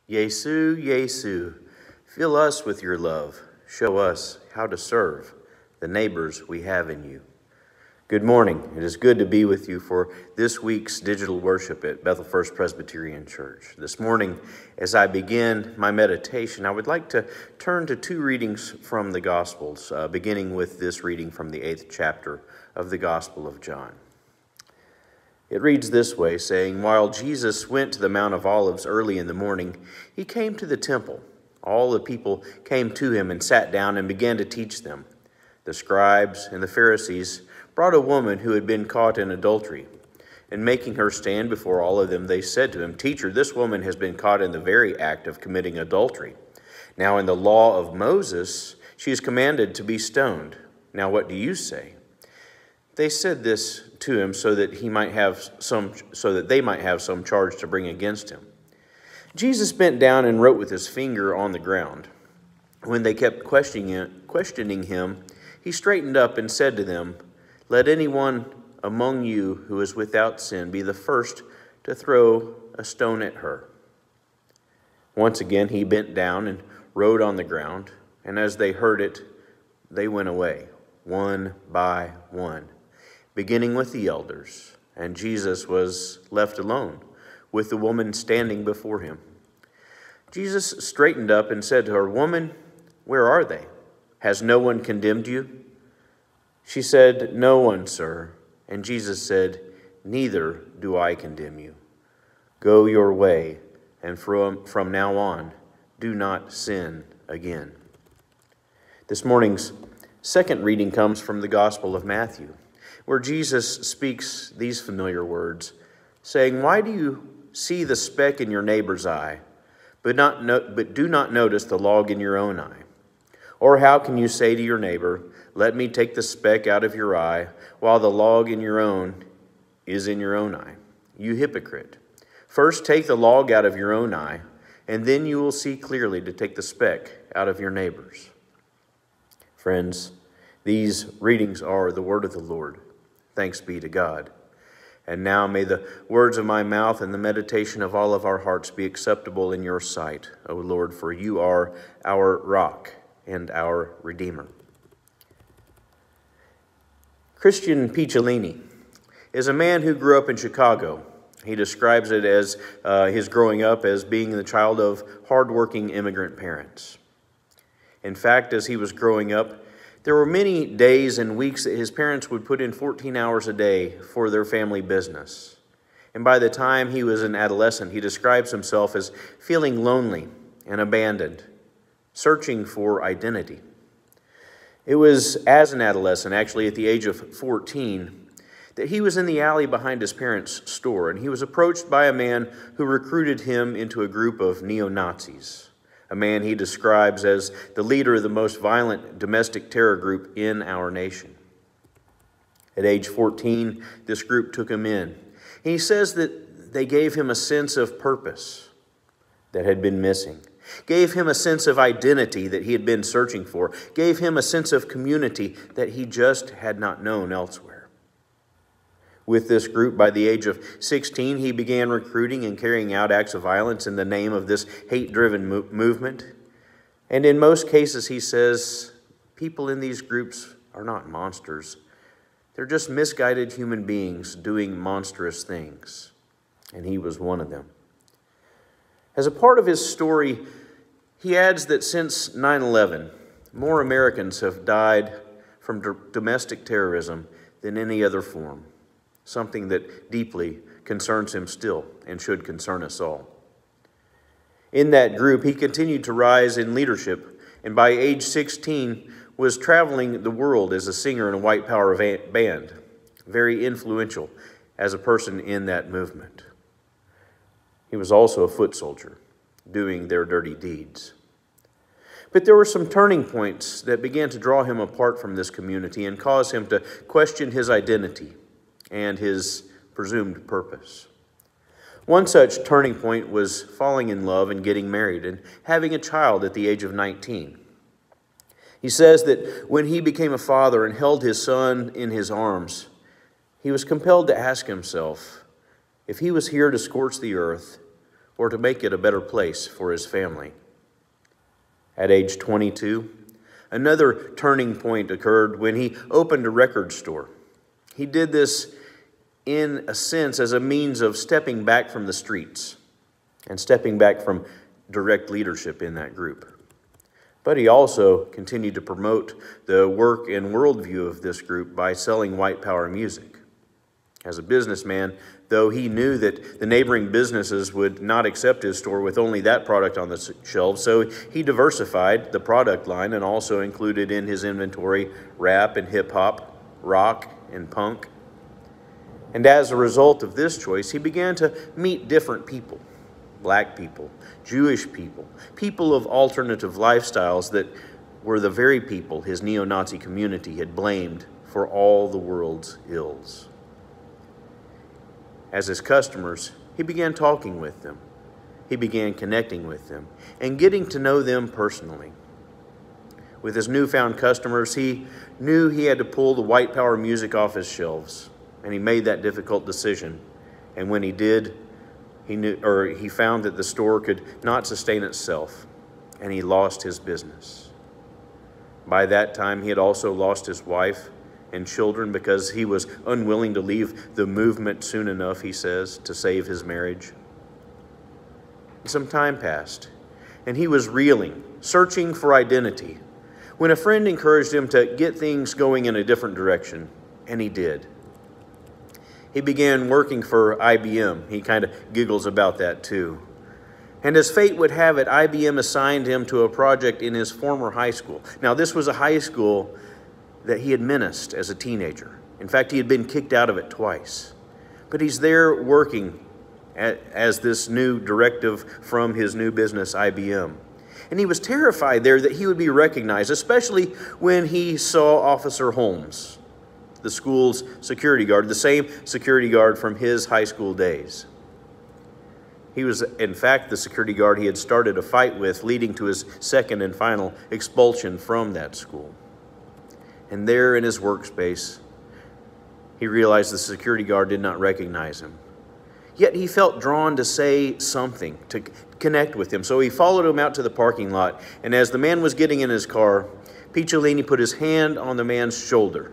Yesu, Yesu, fill us with your love. Show us how to serve the neighbors we have in you. Good morning. It is good to be with you for this week's digital worship at Bethel First Presbyterian Church. This morning, as I begin my meditation, I would like to turn to two readings from the Gospels, beginning with this reading from the 8th chapter of the Gospel of John. It reads this way, saying, "While Jesus went to the Mount of Olives early in the morning, he came to the temple. All the people came to him and sat down and began to teach them. The scribes and the Pharisees brought a woman who had been caught in adultery. And making her stand before all of them, they said to him, 'Teacher, this woman has been caught in the very act of committing adultery. Now in the law of Moses, she is commanded to be stoned. Now what do you say?' They said this to him so that they might have some charge to bring against him. Jesus bent down and wrote with his finger on the ground. When they kept questioning him, he straightened up and said to them, 'Let anyone among you who is without sin be the first to throw a stone at her.' Once again he bent down and wrote on the ground, and as they heard it, they went away, one by one, beginning with the elders, and Jesus was left alone with the woman standing before him. Jesus straightened up and said to her, 'Woman, where are they? Has no one condemned you?' She said, 'No one, sir.' And Jesus said, 'Neither do I condemn you. Go your way, and from now on, do not sin again.'" This morning's second reading comes from the Gospel of Matthew, where Jesus speaks these familiar words, saying, "Why do you see the speck in your neighbor's eye, but do not notice the log in your own eye? Or how can you say to your neighbor, 'Let me take the speck out of your eye,' while the log in your own is in your own eye? You hypocrite! First take the log out of your own eye, and then you will see clearly to take the speck out of your neighbor's." Friends, these readings are the word of the Lord. Thanks be to God. And now may the words of my mouth and the meditation of all of our hearts be acceptable in your sight, O Lord, for you are our rock and our Redeemer. Christian Picciolini is a man who grew up in Chicago. He describes it as his growing up as being the child of hardworking immigrant parents. In fact, as he was growing up, there were many days and weeks that his parents would put in 14 hours a day for their family business. And by the time he was an adolescent, he describes himself as feeling lonely and abandoned, searching for identity. It was as an adolescent, actually at the age of 14, that he was in the alley behind his parents' store, and he was approached by a man who recruited him into a group of neo-Nazis, a man he describes as the leader of the most violent domestic terror group in our nation. At age 14, this group took him in. And he says that they gave him a sense of purpose that had been missing, gave him a sense of identity that he had been searching for, gave him a sense of community that he just had not known elsewhere. With this group, by the age of 16, he began recruiting and carrying out acts of violence in the name of this hate-driven movement. And in most cases, he says, people in these groups are not monsters. They're just misguided human beings doing monstrous things. And he was one of them. As a part of his story, he adds that since 9/11, more Americans have died from domestic terrorism than any other form, something that deeply concerns him still and should concern us all. In that group, he continued to rise in leadership, and by age 16 was traveling the world as a singer in a white power band, very influential as a person in that movement. He was also a foot soldier, doing their dirty deeds. But there were some turning points that began to draw him apart from this community and cause him to question his identity and his presumed purpose. One such turning point was falling in love and getting married and having a child at the age of 19. He says that when he became a father and held his son in his arms, he was compelled to ask himself, if he was here to scorch the earth, or to make it a better place for his family. At age 22, another turning point occurred when he opened a record store. He did this in a sense as a means of stepping back from the streets and stepping back from direct leadership in that group. But he also continued to promote the work and worldview of this group by selling white power music. As a businessman, though he knew that the neighboring businesses would not accept his store with only that product on the shelves, so he diversified the product line and also included in his inventory rap and hip-hop, rock and punk. And as a result of this choice, he began to meet different people. Black people, Jewish people, people of alternative lifestyles that were the very people his neo-Nazi community had blamed for all the world's ills. As his customers, he began talking with them. He began connecting with them and getting to know them personally. With his newfound customers, he knew he had to pull the white power music off his shelves, and he made that difficult decision. And when he did, he found that the store could not sustain itself, and he lost his business. By that time, he had also lost his wife and children because he was unwilling to leave the movement soon enough, he says, to save his marriage. Some time passed, and he was reeling, searching for identity, when a friend encouraged him to get things going in a different direction, and he did. He began working for IBM. He kind of giggles about that too. And as fate would have it, IBM assigned him to a project in his former high school. Now, this was a high school that he had menaced as a teenager. In fact, he had been kicked out of it twice. But he's there working as this new directive from his new business, IBM. And he was terrified there that he would be recognized, especially when he saw Officer Holmes, the school's security guard, the same security guard from his high school days. He was, in fact, the security guard he had started a fight with, leading to his second and final expulsion from that school. And there in his workspace, he realized the security guard did not recognize him. Yet he felt drawn to say something, to connect with him. So he followed him out to the parking lot, and as the man was getting in his car, Picciolini put his hand on the man's shoulder.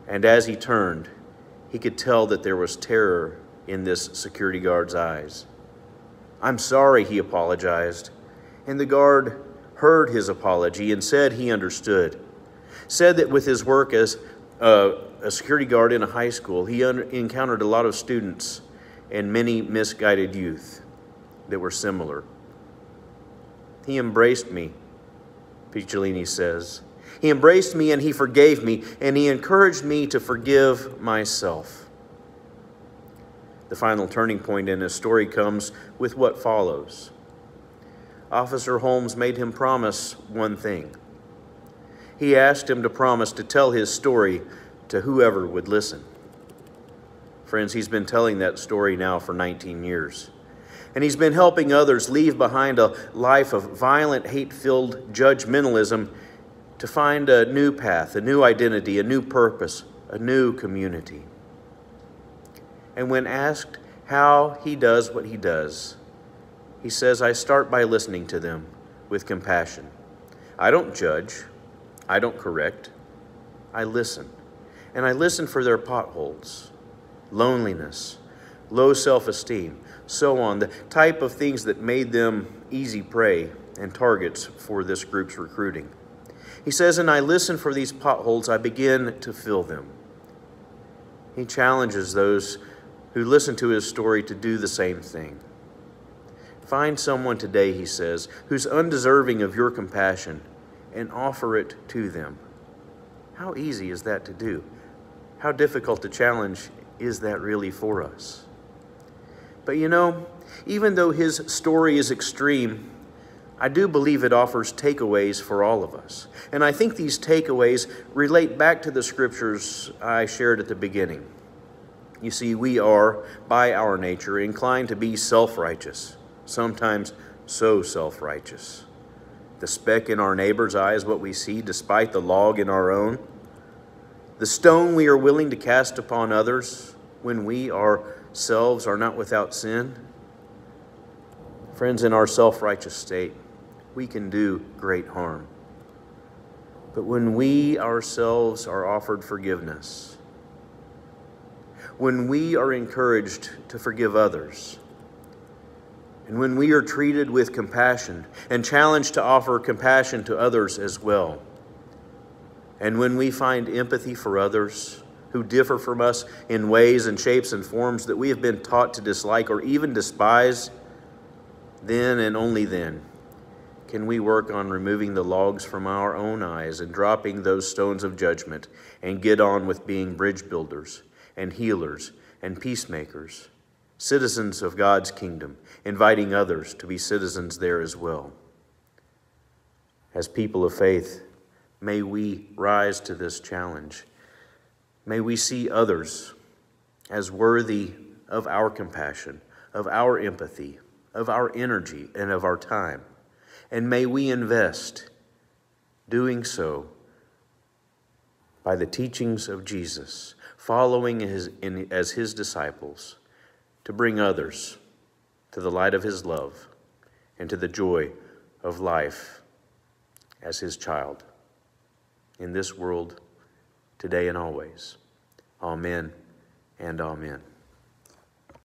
And as he turned, he could tell that there was terror in this security guard's eyes. "I'm sorry," he apologized. And the guard heard his apology and said he understood. Said that with his work as a security guard in a high school, he encountered a lot of students and many misguided youth that were similar. "He embraced me," Picciolini says. "He embraced me and he forgave me, and he encouraged me to forgive myself." The final turning point in his story comes with what follows. Officer Holmes made him promise one thing. He asked him to promise to tell his story to whoever would listen. Friends, he's been telling that story now for 19 years. And he's been helping others leave behind a life of violent, hate-filled judgmentalism to find a new path, a new identity, a new purpose, a new community. And when asked how he does what he does, he says, "I start by listening to them with compassion. I don't judge. I don't correct. I listen. And I listen for their potholes, loneliness, low self-esteem, so on, the type of things that made them easy prey and targets for this group's recruiting." He says, "And I listen for these potholes, I begin to fill them." He challenges those who listen to his story to do the same thing. Find someone today, he says, who's undeserving of your compassion and offer it to them. How easy is that to do? How difficult a challenge is that really for us? But you know, even though his story is extreme, I do believe it offers takeaways for all of us. And I think these takeaways relate back to the scriptures I shared at the beginning. You see, we are, by our nature, inclined to be self-righteous, sometimes so self-righteous. The speck in our neighbor's eye is what we see, despite the log in our own. The stone we are willing to cast upon others when we ourselves are not without sin. Friends, in our self-righteous state, we can do great harm. But when we ourselves are offered forgiveness, when we are encouraged to forgive others, and when we are treated with compassion and challenged to offer compassion to others as well, and when we find empathy for others who differ from us in ways and shapes and forms that we have been taught to dislike or even despise, then and only then can we work on removing the logs from our own eyes and dropping those stones of judgment and get on with being bridge builders and healers and peacemakers, citizens of God's kingdom, inviting others to be citizens there as well. As people of faith, may we rise to this challenge. May we see others as worthy of our compassion, of our empathy, of our energy, and of our time. And may we invest doing so by the teachings of Jesus, following as his disciples, to bring others to the light of his love and to the joy of life as his child in this world, today and always. Amen and amen.